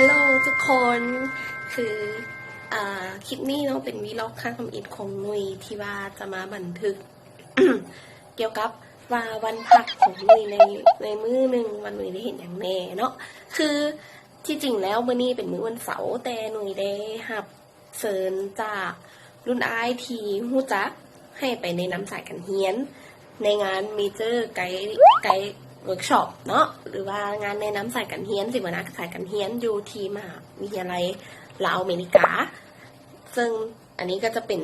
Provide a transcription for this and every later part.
ฮัลโหลทุกคนคือคลิปนี้เนาะเป็นวีล็อกค่าทำอิฐของนุยที่ว่าจะมาบันทึก เกี่ยวกับว่าวันพักของนุยในมื้อหนึ่งวันนุยได้เห็นอย่างแน่เนาะคือที่จริงแล้วมื้อนี้เป็นมื้อวันเสาร์แต่นุยได้รับเชิญจากรุ่นอ้ายที่ฮู้จักให้ไปในน้ำสายกันเฮียนในงานเมเจอร์ไกด์เวิร์กช็อปเนาะหรือว่างานในน้ำสายกันเฮียนสิวนาสายกันเฮียนอยู่ที่มหาวิทยาลัยลาวอเมริกาซึ่งอันนี้ก็จะเป็น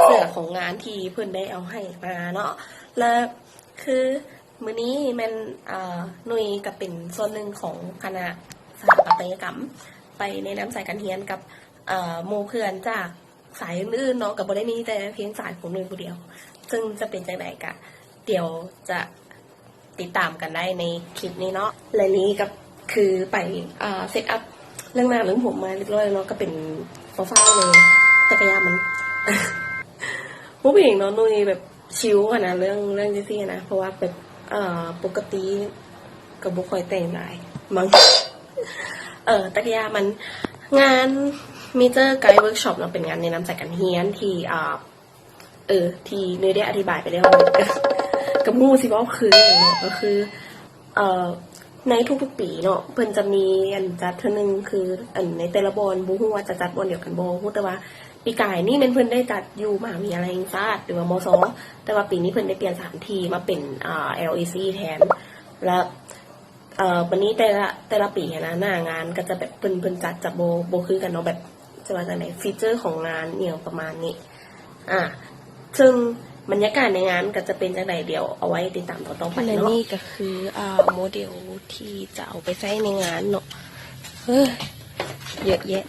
เสื้อของงานที่เพื่อนได้เอาให้มาเนาะและคือมื้อนี้มันนุยกับเป็นส่วนหนึ่งของคณะสถาปัตยกรรมไปในน้ำสายกันเฮียนกับหมู่เพื่อนจากสายอื่นๆเนาะกับบ่ได้มีแต่เพียงสายของนุยผู้เดียวซึ่งจะเป็นจังไดกะเดี๋ยวจะติดตามกันได้ในคลิปนี้เนาะและนี้ก็คือไปเซตอัพเรื่องหน้าเรื่องผมมาเรียบร้อยเนาะก็เป็นฟ้าเลยจักรยานมัน ผู้หญิงเนาะนุ้ยแบบชิวอะนะเรื่องที่นะเพราะว่าแบบปกติกับบุคคลแต่งหลายมั้ง จักรยานมันงานมีเจอร์ไกด์เวิร์กช็อปเนาะเป็นงานในน้ำใจกันเฮียนที่ที่เนยได้อธิบายไปแล้วกับมูสิว่าคือเนาะก็คือในทุกๆปีเนาะเพิ่นจะมีอันจัดเท่านึงคืออันในแต่ละบอนบ่ฮู้ว่าจะจัดบอนเดียวกันบ่ฮู้แต่ว่าปีกายนี่เพิ่นได้จัดอยู่มหาวิทยาลัยแห่งชาติหรือว่ามศแต่ว่าปีนี้เพิ่นได้เปลี่ยนสถานที่มาเป็นLAC แทนและวันนี้แต่ละปีนะหน้างานก็จะแบบเพิ่นจัดบ่คือกันเนาะแบบจะว่าจังได๋ฟีเจอร์ของงานเนี่ยประมาณนี้ซึ่งบรรยากาศในงานก็จะเป็นจังไดเดี๋ยวเอาไว้ติดตามต่อไปเนาะและนี่ก็คือโมเดลที่จะเอาไปใช้ในงานเนาะเยอะแยะ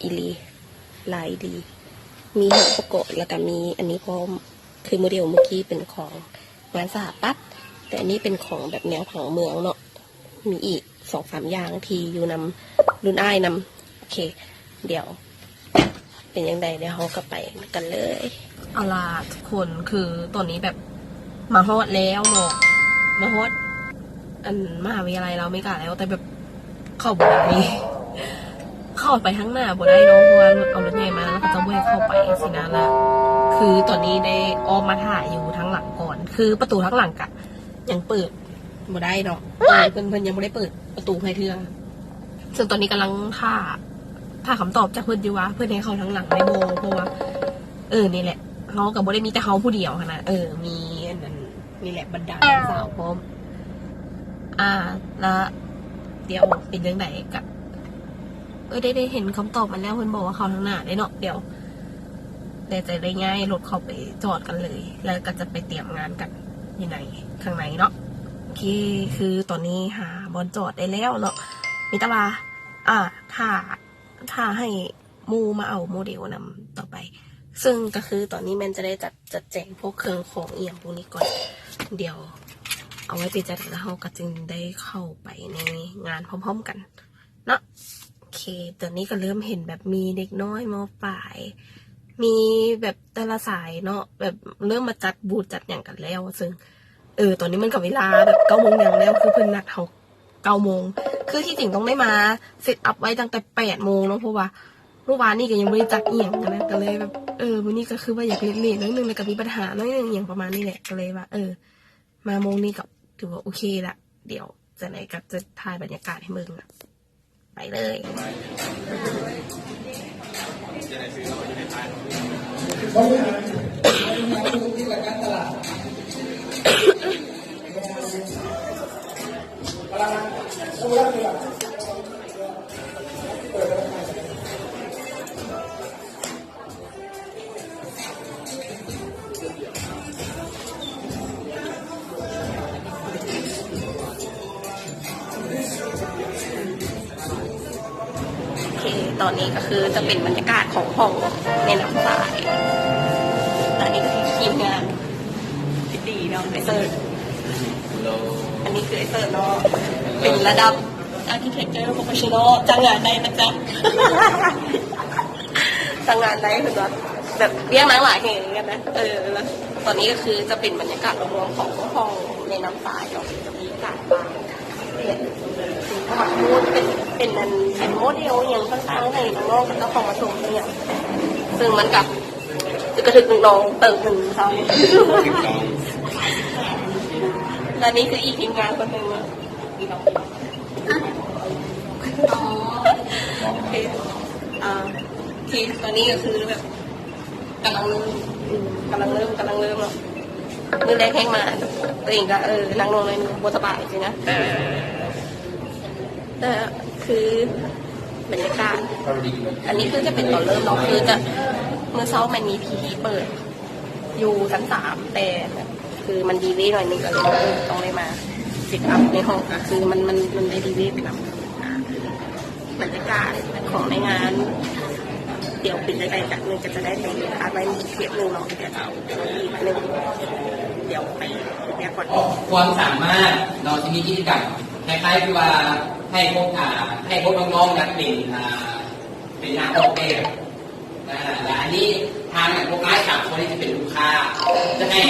อีลีหลายดีมีหัวประกอบแล้วก็มีอันนี้พร้อมคือโมเดลเมื่อกี้เป็นของงานสถาปัตย์แต่อันนี้เป็นของแบบแนวผังเมืองเนาะมีอีก 2-3 อย่างที่อยู่นำรุ่นอ้ายนำโอเคเดี๋ยวเป็นยังไงเดี๋ยวเราก็ไปกันเลยเอาล่ะทุกคนคือตอนนี้แบบมาฮอดแล้วเนาะมาฮอดอันมหาวิทยาลัยเราไม่กล้าแล้วแต่แบบเข้าบ่ได้เข้าไปทั้งหน้าบ่ได้เนาะเพราะว่ารถเอารถใหญ่มาแล้วก็จะแวกเข้าไปสินะล่ะคือตอนนี้ได้ออกมาถ่ายอยู่ทั้งหลังก่อนคือประตูทั้งหลังกะยังเปิดบ่ได้เนาะเพิ่นยังไม่ได้เปิดประตูให้เทื่อซึ่งตอนนี้กำลังท่าคำตอบจากเพื่อนดีว่าเพื่อนให้เขาทั้งหลังในโมเพราะว่านี่แหละเขากับโบได้มีแต่เขาผู้เดียวค่ะนะมีอันนั้นนี่แหละบรรดาสาวพร้อมแล้วเดี๋ยวเป็นยังไงกับได้เห็นคำตอบมาแล้วเพื่อนบอกว่าเขาทั้งหน้าได้เนาะเดี๋ยวจะได้ง่ายรถเข้าไปจอดกันเลยแล้วก็จะไปเตรียมงานกันยังไงข้างในเนาะโอเคคือตอนนี้หาบอลจอดได้แล้วเนาะมีตาลาถ้าให้มูมาเอาโมเดลนำต่อไปซึ่งก็คือตอนนี้แมนจะได้จัดแจงพวกเครื่องของเอี่ยมพวกนี้ก่อนเดี๋ยวเอาไว้ไปจัดแล้วเราก็จึงได้เข้าไปในงานพร้อมๆกันเนาะโอเคตอนนี้ก็เริ่มเห็นแบบมีเด็กน้อยม.ปลายมีแบบแต่ละสายเนาะแบบเริ่มมาจัดบูธจัดอย่างกันแล้วซึ่งตอนนี้มันกับเวลาแบบ9 โมงอย่างแล้วคือเพิ่นนัดเขา9 โมงคือที่จริงต้องได้มาเซตอัพไว้ตั้งแต่8 โมงเนาะเพราะว่าเมื่อวานนี่ก็ยังไม่ได้จัดเอียงกันนะก็เลยแบบวันนี้ก็คือว่าอยากเล่นๆนิดนึงแล้วก็มีปัญหาน้อยนึงอย่างประมาณนี้แหละก็เลยว่ามาโมงนี้ก็ถือว่าโอเคละเดี๋ยวจะไหนกับจะถ่ายบรรยากาศให้มึงอะไปเลยตอนนี้ก็คือจะเป็นบรรยากาศของห้องในน้ำสายตอนนี้ก็คือทีมงานพิธีเนาะไอเซอร์อันนี้คือไอเซอร์เนาะเป็นระดับ architecture professional จ้างงานได้นะจ๊ะ จ้างงานได้คือแบบเรียกนางหลายแห่งกันนะแล้วตอนนี้ก็คือจะเป็นบรรยากาศรวมๆของห้องในน้ำสายเนาะจะมีการบ้านเนี่ยคือห้องมูดเป็น เป็นโมเดลอย่างค่อนข้างให้น้องๆกับเจ้าของมาส่งเนี่ยซึ่งมันกับกระถึกน้องเติมหนึ่งเขาและนี่คืออีกทีมงานคนหนึ่งทีตอนนี้ก็คือแบบกำลังเริ่มเนาะมือแรกแห้งมาตัวเองก็นั่งลงเลยบนสบายจริงนะแต่คือบรรยากาศอันนี้คือจะเป็นตอนเริ่มเนาะคือจะเมื่อเช้ามันมีพิธีเปิดอยู่ชั้น3แต่คือมันดีเลยหน่อยนึงก็เลยต้องได้มาปิดอัพในห้องคือมันได้ดีเลยแบบบรรยากาศของในงานเดี๋ยวปิดได้จากนึงจะได้ไปอะไรมีเทปนึงเนาะเดี๋ยวเอาอีกนึงเดี๋ยวไปเดี๋ยวก่อนความสามารถเราจะมีกิจกรรมคล้ายๆที่ว่าให้พวกน้องๆนักเรียนเป็นนักออกแบบและอันนี้ทางพวกไม้สามคนที่จะเป็นลูกค้าจะให้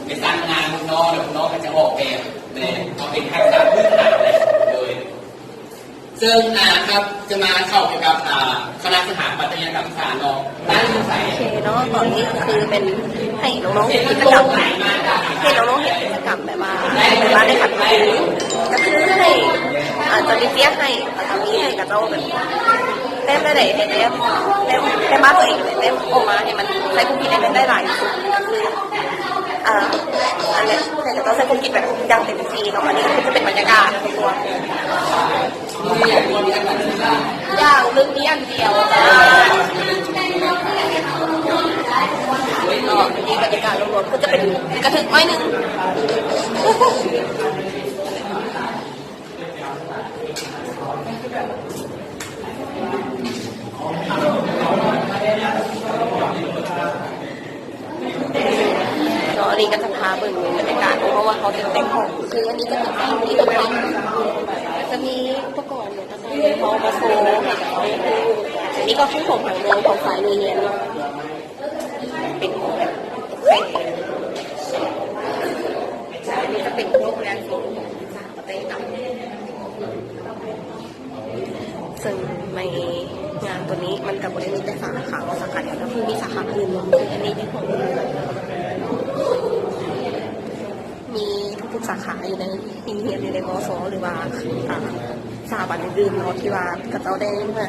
ไปสร้างงานน้องแล้วน้องก็จะออกแบบเนี่ยเอาเป็นทักษะพื้นฐานเลยซึ่งครับจะมาเข้าเกี่ยวกับคณะสถาปัตยกรรมศาสตร์ด้านภาษาโอเคเนาะตอนนี้คือเป็นให้น้องๆเห็นกิจกรรมให้น้องๆเห็นกิจกรรมแบบว่าได้ขัดมือก็คือให้อาจจะมีเตี้ยให้อาจจะมีให้กับเจ้าแบบเต้มได้ไหนให้เต้มบ้านตัวเองเต้มออกมาให้มันใช้คุ้มคิดได้หลายสุดก็คืออันนี้ให้กับเจ้าใช้คุ้มคิดแบบยังเต็มที่เนาะอันนี้ก็จะเป็นบรรยากาศตัวอย่างเรื่องนี้อันเดียวก็มีบรรยากาศรวมๆก็จะเป็นกระถึกไม้หนึ่งอันนี้ก็จะพาเบิ่งบรรยากาศเพราะว่าเขาเต็มของคืออันนี้ก็จะเป็นที่ตรงนี้จะมีอุปกรณ์เนี่ยต่างๆเขามาโชว์อันนี้ก็คือของฝั่งเมืองของสายเรียนเป็นแบบอันนี้จะเป็นโรงแรมของประเทศต่างซึ่งในงานตัวนี้มันกับบริเวณแต่สาขาเดียวแล้วคือมีสาขาอื่นคืออันนี้เป็นของมีทุกสาขาอยู่ในปีเรียนอยู่ในมส.หรือว่าสถาบันอื่นๆเนาะที่ว่าก็ต้องได้มา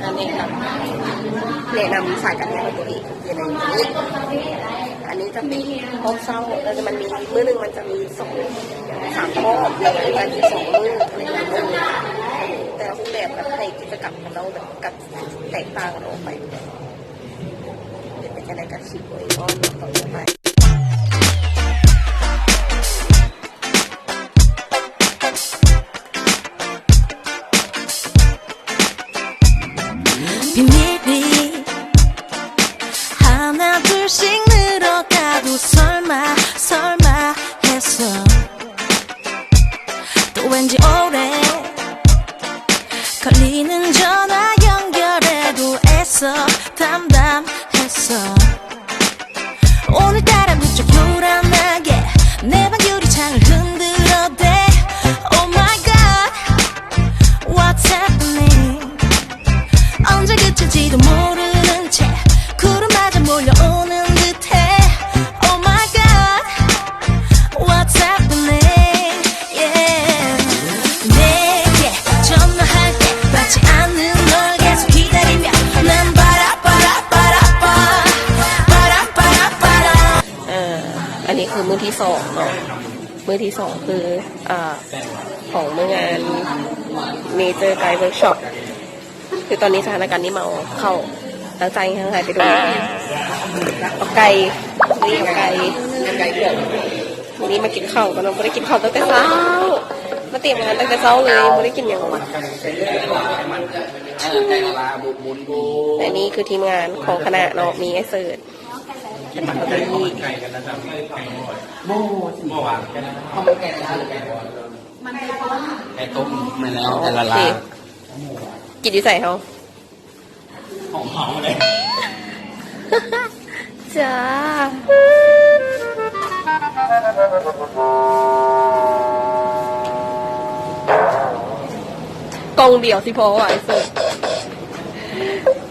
แนะนำสายการเรียนของตัวเองอย่างนี้อันนี้จะเป็นห้องเช่าแล้วมันมีมื้อนึงมันจะมี3 ห้องในการที่2 มื้อใน1 มื้อแต่รูปแบบแบบให้กิจกรรมของเราแบบกับแตกต่างกันออกไปเป็นการการชิมโดยก็ต่อไปอันนี้คือมื้อที่2เนาะมื้อที่2คือของมื้องานเนเจอร์ไกด์เวิร์กช็อปคือตอนนี้สถานการณ์นี้เมาเข้าตั้งใจทั้งหลายไปดูเอาไก่นี่เอาไก่เผือกวันนี้มากินข้าวกันเราไม่ได้กินข้าวตั้งแต่เช้ามาเตรียมงานตั้งแต่เช้าเลยไม่ได้กินอย่างไรแต่นี่คือทีมงานของคณะเนาะมีไอเซิร์ตเป็นปักตะลีโม่หวานข้าวไก่ละลาหรือไก่บอลไก่ต้มมาแล้วแต่ละลากินดีใส่เขาหอมเลยจ้า กล่องเดียวสิพออ่ะไอ้เสิร์ฟ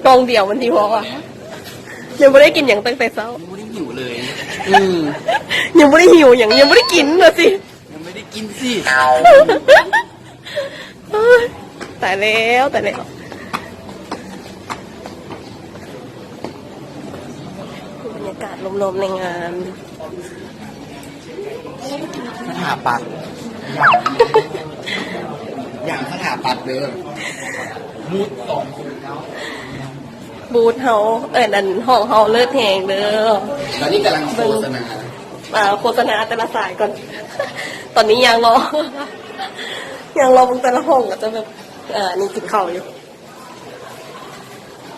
กล่องเดียวมันสิพออ่ะยังไม่ได้กินอย่างตั้งแต่เช้า ยังไม่ได้หิวเลย ยังไม่ได้หิวอย่างยังไม่ได้กินเลยสิ ยังไม่ได้กินสิ ตายแล้วตายแล้วบรรยากาศลมๆในงาน สถาปัตย์อย่างสถาปัตย์เด้อมูดสองคนแล้ว บูธเฮานั่นห้องเฮาเลิศแหงเด้อ ตอนนี้กำลังโฆษณา โฆษณาแต่ละสายก่อน ตอนนี้ยังรอมึงแต่ละห้องก็จะแบบนี่กินข้าวอยู่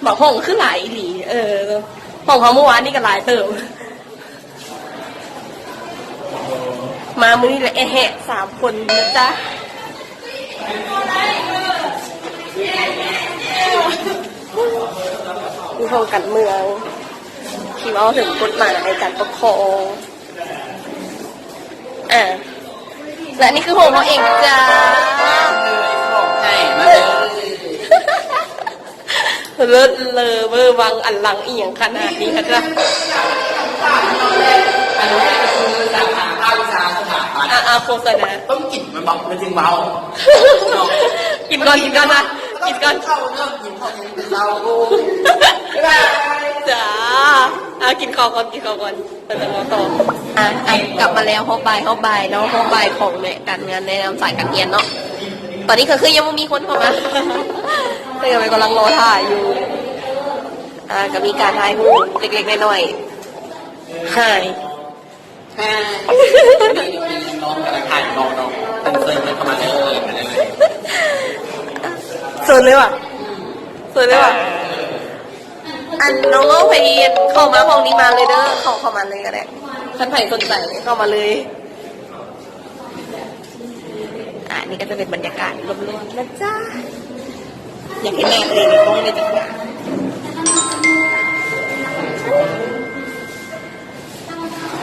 บอกห้องคือหลายอีหลีห้องเขาเมื่อวานนี่ก็หลายเติมมามื้อนี้เลยแหะ3 คนนะจ๊ะมีห้องการเมืองที่เอาถึงกฎหมายการปกครองและนี่คือห้องเขาเองจ้า ใช่มาเลย เลิศเลอเบอร์วังอันหลังอีหยังขนาดนี้ค่ะจ้ะ อันนี้คือสาขาภาควิชาสถาปัตย์ โฆษณา ต้องกินมันบอกมันจึงเบา กินก่อนนะกินก่อน เข้าเริ่มกินเข้ายังเป็นเราจ้ากินข้าวก่อนเป็นต่อต่อกลับมาแล้วห้องบ่ายเนาะห้องบ่ายของเนี่ยการงานในนามสายการเรียนเนาะตอนนี้คือยังไม่มีคนเข้ามาก็ยังกำลังรอถ่ายอยู่ก็มีการถ่ายรูปเล็กๆน้อยๆถ่าย น้องกำลังถ่ายน้องเป็นเซอร์เลยเข้ามาเลยอะไรเลย สวยเลยว่ะอันน้องไปเข้ามาห้องนี้มาเลยเด้อเข้ามาเลยก็ได้ท่านไผ่สนใจเข้ามาเลยนี่ก็จะเป็นบรรยากาศรวมๆนะจ๊ะอยากเห็นหน้าตัวเองในกล้องเลยจ้ะ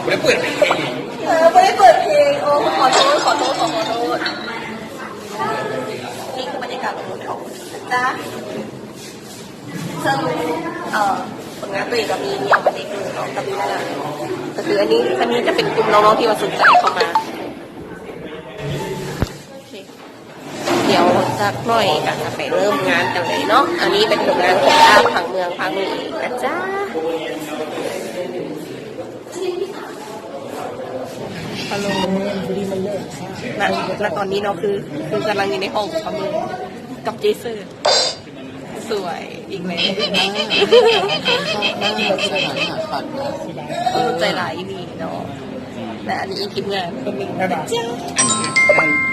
ไม่ได้เปิดเพลง ไม่ได้เปิดเพลงขอโทษนี่คือบรรยากาศรวมๆของนะจ๊ะซึ่งผลงานตัวเองก็มีเอามาเด็กดูน้องกับพี่นาก็คืออันนี้จะเป็นกลุ่มน้องๆที่มาสนใจเข้ามาเดี๋ยวสักหน่อยกันจะไปเริ่มงานกันเลยเนาะอันนี้เป็นผลงานของอาผังเมืองพังนี้นะจ๊ะฮัลโหลและตอนนี้เนาะคือกำลังอยู่ในห้องพังเมืองกับเจสันสวยอีกแล้วใจหลายดีเนาะและอันนี้ทีมงานก็มีนะจ๊ะ อันนี้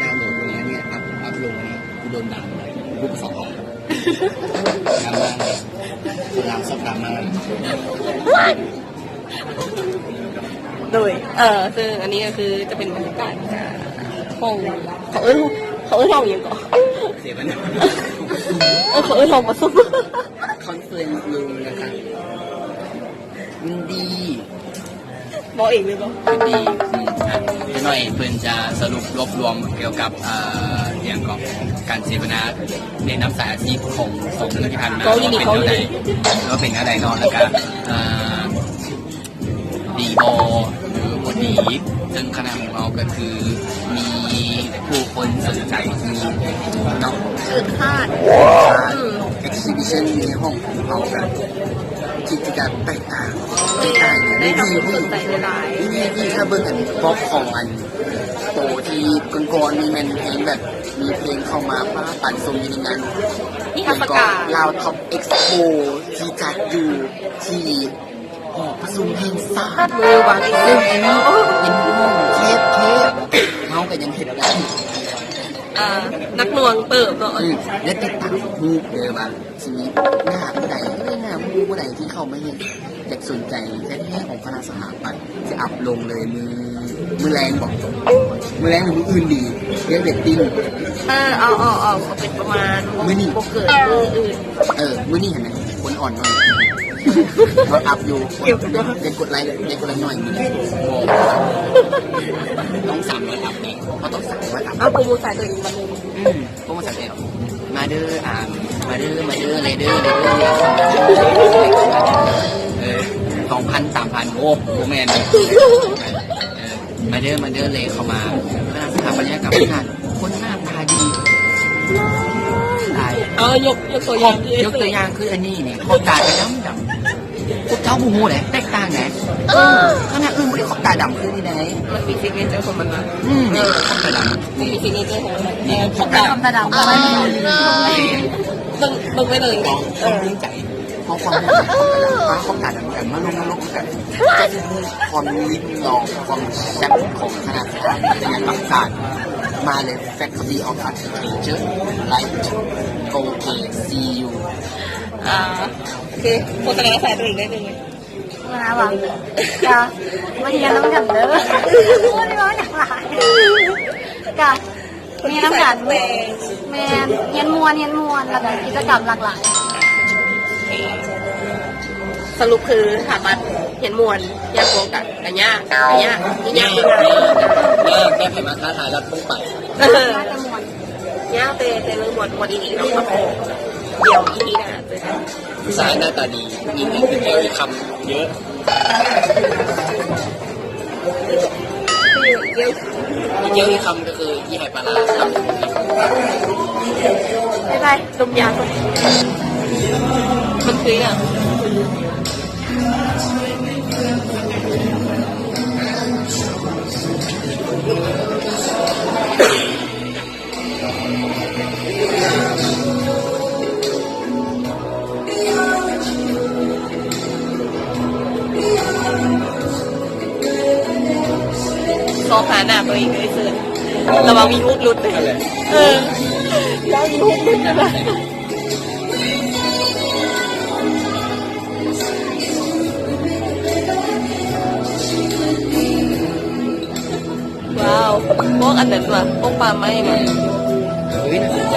ดาวน์โหลดตรงนี้เนี่ยอัพลงนี่กูโดนด่าเลยรูป2 ห้องดราม่าเลยรามสับดราม่า โดยซึ่งอันนี้ก็คือจะเป็นบรรยากาศห้องเขาห้องอย่างก่อน เสียมัน เขาห้องผสม คอนเฟิร์มลุงนะคะยินดี บอกเองเลยป่ะ ยินดีจะหน่อยเพื่อนจะสรุปรวบรวมเกี่ยวกับอย่างของการเสวนาในน้ำสายอาชีพของนักการมาว่าเป็นอะไรนอนแล้วกันดีโบหรือบดีซึ่งคณะของเราก็คือมีผู้คนสนใจมีเนาะ คือคาด exhibition ในห้องของเรากันกิจกรรมต่างๆได้ทำความสนใจหลาย นี่ถ้าเบิ่งอันบล็อกของอันโตที่ก่อนๆมีแมนเพลงแบบมีเพลงเข้ามาป้าปั่นทรงยินงาน นี่ทำประกาศ ลาวท็อปเอ็กซ์โปที่จัดอยู่ที่หอประชุมแห่งชาติเมืองบางซึ่งอันนี้เป็นห้องเทปเมากันยังเห็นได้ นักหน่วงเติบเนาะ และติดตามรูปเดิมมาทีนี้หน้าผู้ใดหน้าผู้ใดที่เข้ามาเห็นอยากสนใจแท้ๆของคณะสถาปัตย์จะอัพลงเลยมือแรงบอกมือแรงหรือมืออื่นดีเรียกเด็ดติ้งเอาเป็นประมาณมือนี่เกิดมืออื่นมือนี่เห็นไหมคนอ่อนหน่อยเราอัพอยู่เด็กกดไลค์เด็กกดไลค์หน่อยมือนี่ต้องสั่งระดับนี้เขาต้องสั่งระดับเอาโปรโมทสายตัวเองมาเลยโปรโมทสายเองม มาเด้อมาเด้อเลยเด้อ2,000-3,000โอ้โหแม่นมาเด้อเลยเข้ามาคณะสถาปัตยกรรมศาสตร์คนหน้าตาดีตาย ยกตัวอย่าง ยกตัวอย่างคืออันนี้เนี่ยขอบตาจะดำพวกเจ้าบูฮูไหนแตกต่างไหนขนาดอื่นไม่ได้ขอบตาดำคือที่ไหน มันมีซิกเนเจอร์ของมันนะ นี่ขอบตาดำ มีซิกเนเจอร์ของมัน นี่ขอบตาดำ ตาดำอะไรบึ้งไปเลย ความยิ่งใจเพราะความขอบตาดำกันมาลงกันความลิ้มลองความแซ่บของคณะสถาปัตยกรรมศาสตร์มาเลย Faculty of Architecture like go to see you โอเคโฆษณาสายตัวเองได้หนึ่งไหม มาหวังจ้ะมาเรียนน้ำกันเด้อพูดได้ว่าอย่างไรจ้ะมีน้ำกันแมนเย็นมวนแล้วก็กิจกรรมหลากหลาย สรุปคือสามารถเห็นมวลยากโกงกับกันยากคือไง ยากแก้ไขมาท้าทายแล้วต้องไป น่าจะมวน ยากเป็นเรื่องมวลอีนี้ต้องมาโผล่เดี๋ยวอีนี้นะเจอกัน สายหน้าตาดีมีเงินเป็นเอวคำเยอะ เยอะ อีเยอะที่คำก็คือยี่ไห่ปลาคำ ไม่ได้ดมยาคนมันคืออ่ะซอกหาหน้าตัวเองเลยเสือระวังมีฮุกหลุดเลยแล้วมีฮุกหลุดจะแบบว้าวพวกอันนั้นว่ะพวกปลาไม้มา เฮ้ยน่าสนใจ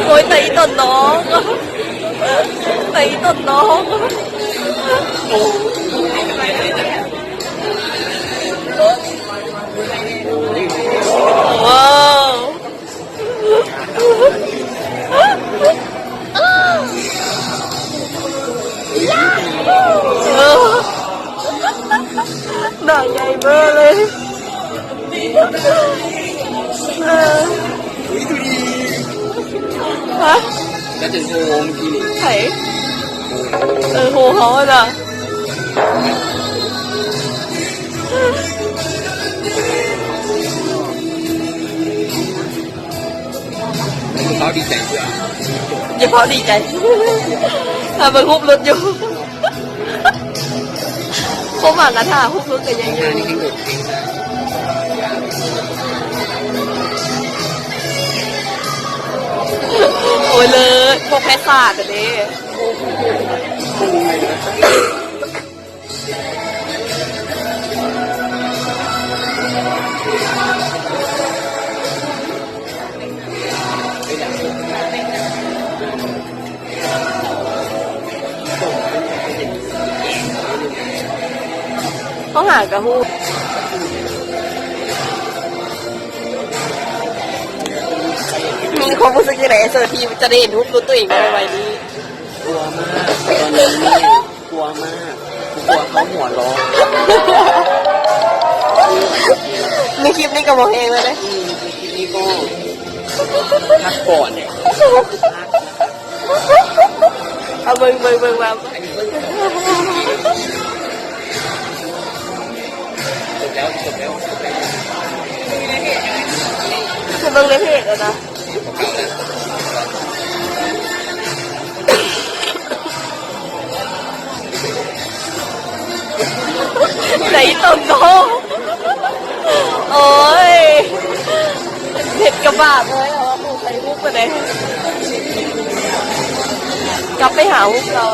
โอ้ยตีต้นน้องตีต้นน้องว้าวด่างใหญ่เบ้อเลยฮะ ก็จะโชว์ทีนี้ ไข่โหเขาอ่ะจ้ะ เขาดีใจเพื่อ อย่าพอดีใจถ้ามันฮุบรถอยู่เขาหวังกันท่าฮุบรถกันยังอยู่ นี่คือหมดเองนะ โอ้ยเลยพวกแพทย์ศาสตร์อ่ะเด้เขาหากระหูมีความรู้สึกยังไงเซอร์ทีจะได้เห็นรูปรถตัวเองในวัยนี้ กลัวมากตอนนี้นี่กลัวมากกลัวเขาหัวร้อน ในคลิปนี้ก็บอกเองเลยนะ นี่ก็พักก่อนเนี่ย เอาเบิ่งมา จบแล้ว คือเบิ่งในเพจแล้วนะไหนต้นโตโอ้ยเผ็ดกระบาดเลยเอาว่าใส่ฮุกไปไหนกลับไปหาฮุกเรา